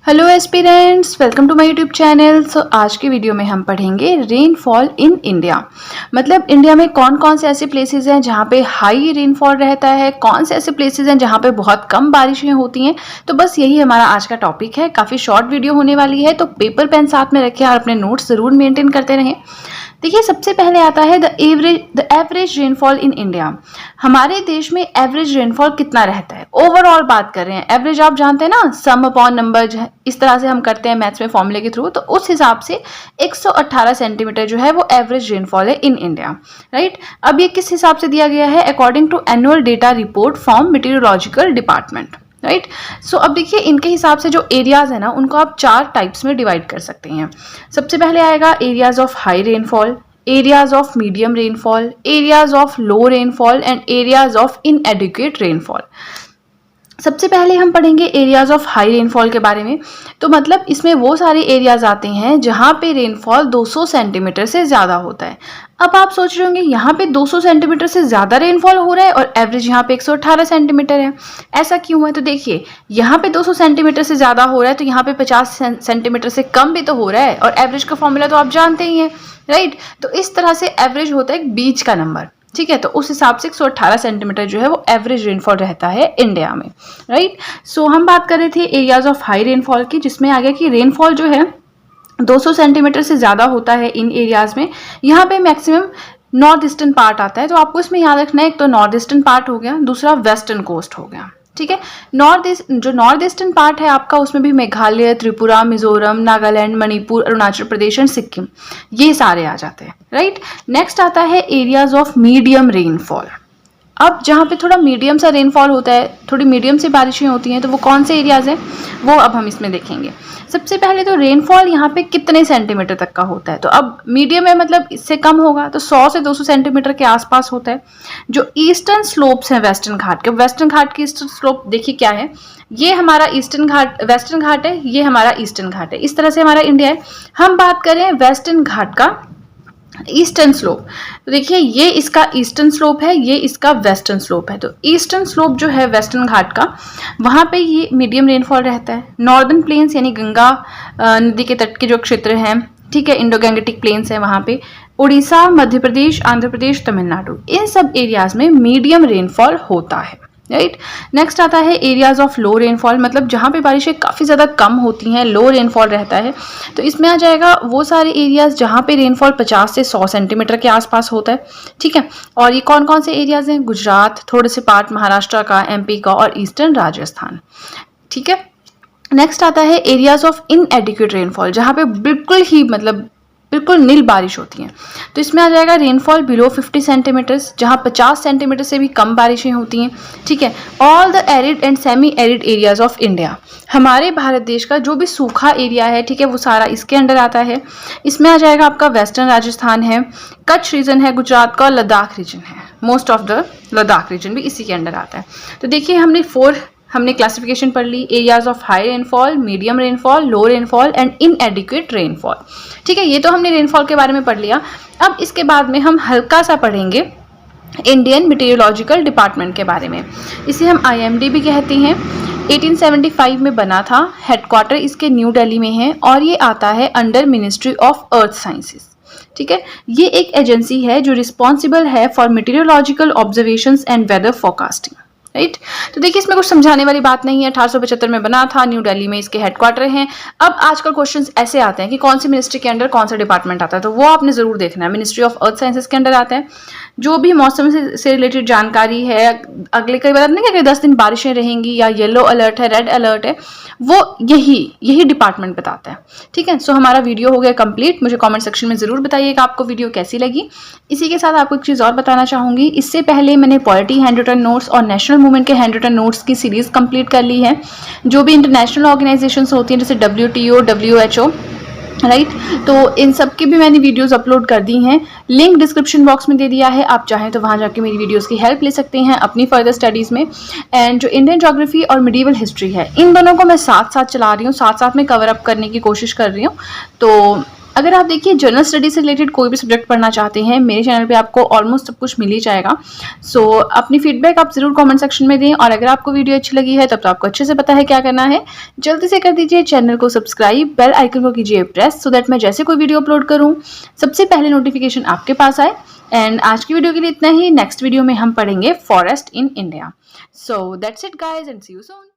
Hello aspirants, welcome to my YouTube channel. So आज की video में हम पढ़ेंगे रेनफॉल इन इंडिया। मतलब इंडिया में कौन कौन से ऐसे प्लेसेस हैं जहाँ पे हाई रेनफॉल रहता है, कौन से ऐसे प्लेसेस हैं जहाँ पे बहुत कम बारिशें होती हैं। तो बस यही हमारा आज का टॉपिक है। काफ़ी शॉर्ट वीडियो होने वाली है, तो पेपर पेन साथ में रखें और अपने नोट्स ज़रूर मेंटेन करते रहें। देखिए, सबसे पहले आता है the average rainfall in India. हमारे देश में एवरेज रेनफॉल कितना रहता है, ओवरऑल बात कर रहे हैं। एवरेज आप जानते हैं ना, सम अपॉन नंबर, इस तरह से हम करते हैं मैथ्स में फॉर्मूले के थ्रू। तो उस हिसाब से 118 सेंटीमीटर जो है वो एवरेज रेनफॉल है इन इंडिया, राइट। अब ये किस हिसाब से दिया गया है? According to annual data report from meteorological department, right. So अब देखिए, इनके हिसाब से जो एरियाज है ना, उनको आप 4 टाइप्स में डिवाइड कर सकते हैं। सबसे पहले आएगा areas of high rainfall, areas of medium rainfall, areas of low rainfall and areas of इनएडिक्वेट rainfall. सबसे पहले हम पढ़ेंगे एरियाज ऑफ हाई रेनफॉल के बारे में। तो मतलब इसमें वो सारे एरियाज आते हैं जहाँ पे रेनफॉल 200 सेंटीमीटर से ज़्यादा होता है। अब आप सोच रहे होंगे, यहाँ पे 200 सेंटीमीटर से ज़्यादा रेनफॉल हो रहा है और एवरेज यहाँ पे 118 सेंटीमीटर है, ऐसा क्यों है? तो देखिए, यहाँ पे 200 सेंटीमीटर से ज़्यादा हो रहा है तो यहाँ पे 50 सेंटीमीटर से कम भी तो हो रहा है, और एवरेज का फॉर्मूला तो आप जानते ही हैं, राइट। तो इस तरह से एवरेज होता है एक बीच का नंबर, ठीक है। तो उस हिसाब से 118 सेंटीमीटर जो है वो एवरेज रेनफॉल रहता है इंडिया में, राइट। सो हम बात कर रहे थे एरियाज ऑफ हाई रेनफॉल की, जिसमें आ गया कि रेनफॉल जो है 200 सेंटीमीटर से ज़्यादा होता है इन एरियाज में। यहाँ पे मैक्सिमम नॉर्थ ईस्टर्न पार्ट आता है, तो आपको इसमें याद रखना है, एक तो नॉर्थ ईस्टर्न पार्ट हो गया, दूसरा वेस्टर्न कोस्ट हो गया, ठीक है। नॉर्थ ईस्टर्न पार्ट है आपका, उसमें भी मेघालय, त्रिपुरा, मिजोरम, नागालैंड, मणिपुर, अरुणाचल प्रदेश एंड सिक्किम, ये सारे आ जाते हैं, राइट। नेक्स्ट आता है एरियाज ऑफ मीडियम रेनफॉल। अब जहाँ पे थोड़ा मीडियम सा रेनफॉल होता है, थोड़ी मीडियम से बारिशें होती हैं, तो वो कौन से एरियाज हैं वो अब हम इसमें देखेंगे। सबसे पहले तो रेनफॉल यहाँ पे कितने सेंटीमीटर तक का होता है? तो अब मीडियम है, मतलब इससे कम होगा, तो 100 से 200 सेंटीमीटर के आसपास होता है। जो ईस्टर्न स्लोप्स हैं वेस्टर्न घाट के, वेस्टर्न घाट की ईस्टर्न स्लोप देखिए क्या है, ये हमारा ईस्टर्न घाट, वेस्टर्न घाट है, ये हमारा ईस्टर्न घाट है, इस तरह से हमारा इंडिया है। हम बात करें वेस्टर्न घाट का ईस्टर्न स्लोप, तो देखिए ये इसका ईस्टर्न स्लोप है, ये इसका वेस्टर्न स्लोप है। तो ईस्टर्न स्लोप जो है वेस्टर्न घाट का, वहाँ पे ये मीडियम रेनफॉल रहता है। नॉर्दर्न प्लेन्स यानी गंगा नदी के तट के जो क्षेत्र हैं, ठीक है, इंडो गैंगेटिक प्लेन्स हैं, वहाँ पे उड़ीसा, मध्य प्रदेश, आंध्र प्रदेश, तमिलनाडु, इन सब एरियाज में मीडियम रेनफॉल होता है, राइट। नेक्स्ट आता है एरियाज ऑफ लो रेनफॉल, मतलब जहाँ पे बारिशें काफ़ी ज़्यादा कम होती हैं, लो रेनफॉल रहता है। तो इसमें आ जाएगा वो सारे एरियाज जहाँ पे रेनफॉल 50 से 100 सेंटीमीटर के आसपास होता है, ठीक है। और ये कौन कौन से एरियाज हैं? गुजरात, थोड़े से पार्ट महाराष्ट्र का, एमपी का और ईस्टर्न राजस्थान, ठीक है। नेक्स्ट आता है एरियाज ऑफ इनएडिक्वेट रेनफॉल, जहाँ पे बिल्कुल ही मतलब बिल्कुल नील बारिश होती है। तो इसमें आ जाएगा रेनफॉल बिलो 50 सेंटीमीटर्स, जहाँ 50 सेंटीमीटर से भी कम बारिशें होती हैं, ठीक है। All the arid and semi arid areas of India, हमारे भारत देश का जो भी सूखा एरिया है, ठीक है, वो सारा इसके अंडर आता है। इसमें आ जाएगा आपका वेस्टर्न राजस्थान है, कच्छ रीजन है गुजरात का, और लद्दाख रीजन है, most of the Ladakh region भी इसी के अंडर आता है। तो देखिए, हमने क्लासिफिकेशन पढ़ ली, areas of high rainfall, medium rainfall, low rainfall and inadequate rainfall, ठीक है। ये तो हमने रेनफॉल के बारे में पढ़ लिया। अब इसके बाद में हम हल्का सा पढ़ेंगे इंडियन मीटेरोलॉजिकल डिपार्टमेंट के बारे में। इसे हम IMD भी कहते हैं। 1875 में बना था, हेडक्वार्टर इसके न्यू दिल्ली में है, और ये आता है under ministry of earth sciences, ठीक है। ये एक एजेंसी है जो रिस्पॉन्सिबल है for meteorological observations and weather forecasting, right. तो देखिए, इसमें कुछ समझाने वाली बात नहीं है। 1875 में बना था, न्यू दिल्ली में इसके हेडक्वार्टर हैं। अब आजकल क्वेश्चंस ऐसे आते हैं कि कौन सी मिनिस्ट्री के अंडर कौन सा डिपार्टमेंट आता है, तो वो आपने जरूर देखना है। मिनिस्ट्री ऑफ अर्थ साइंसेस के अंडर आता है। जो भी मौसम से रिलेटेड जानकारी है, अगले कई बार नहीं कि 10 दिन बारिशें रहेंगी या येलो अलर्ट है, रेड अलर्ट है, वो यही डिपार्टमेंट बताता है, ठीक है। सो हमारा वीडियो हो गया कंप्लीट। मुझे कमेंट सेक्शन में जरूर बताइएगा आपको वीडियो कैसी लगी। इसी के साथ आपको एक चीज़ और बताना चाहूँगी, इससे पहले मैंने पॉलिटी हैंड रिटन नोट्स और नेशनल मूवमेंट के हैंड रिटन नोट्स की सीरीज कंप्लीट कर ली है। जो भी इंटरनेशनल ऑर्गेनाइजेशंस होती हैं, जैसे WTO, WHO, राइट, तो इन सब की भी मैंने वीडियोस अपलोड कर दी हैं। लिंक डिस्क्रिप्शन बॉक्स में दे दिया है, आप चाहें तो वहाँ जाके मेरी वीडियोस की हेल्प ले सकते हैं अपनी फर्दर स्टडीज़ में। एंड जो इंडियन ज्योग्राफी और मिडीवल हिस्ट्री है, इन दोनों को मैं साथ साथ चला रही हूँ, साथ साथ में कवर अप करने की कोशिश कर रही हूँ। तो अगर आप देखिए जनरल स्टडी से रिलेटेड कोई भी सब्जेक्ट पढ़ना चाहते हैं, मेरे चैनल पे आपको ऑलमोस्ट सब कुछ मिल ही जाएगा। सो अपनी फीडबैक आप ज़रूर कमेंट सेक्शन में दें, और अगर आपको वीडियो अच्छी लगी है तब तो आपको अच्छे से पता है क्या करना है। जल्दी से कर दीजिए चैनल को सब्सक्राइब, बेल आइकन को कीजिए प्रेस, सो दैट मैं जैसे कोई वीडियो अपलोड करूँ सबसे पहले नोटिफिकेशन आपके पास आए। एंड आज की वीडियो के लिए इतना ही। नेक्स्ट वीडियो में हम पढ़ेंगे forest in India. So that's it guys, and see you soon.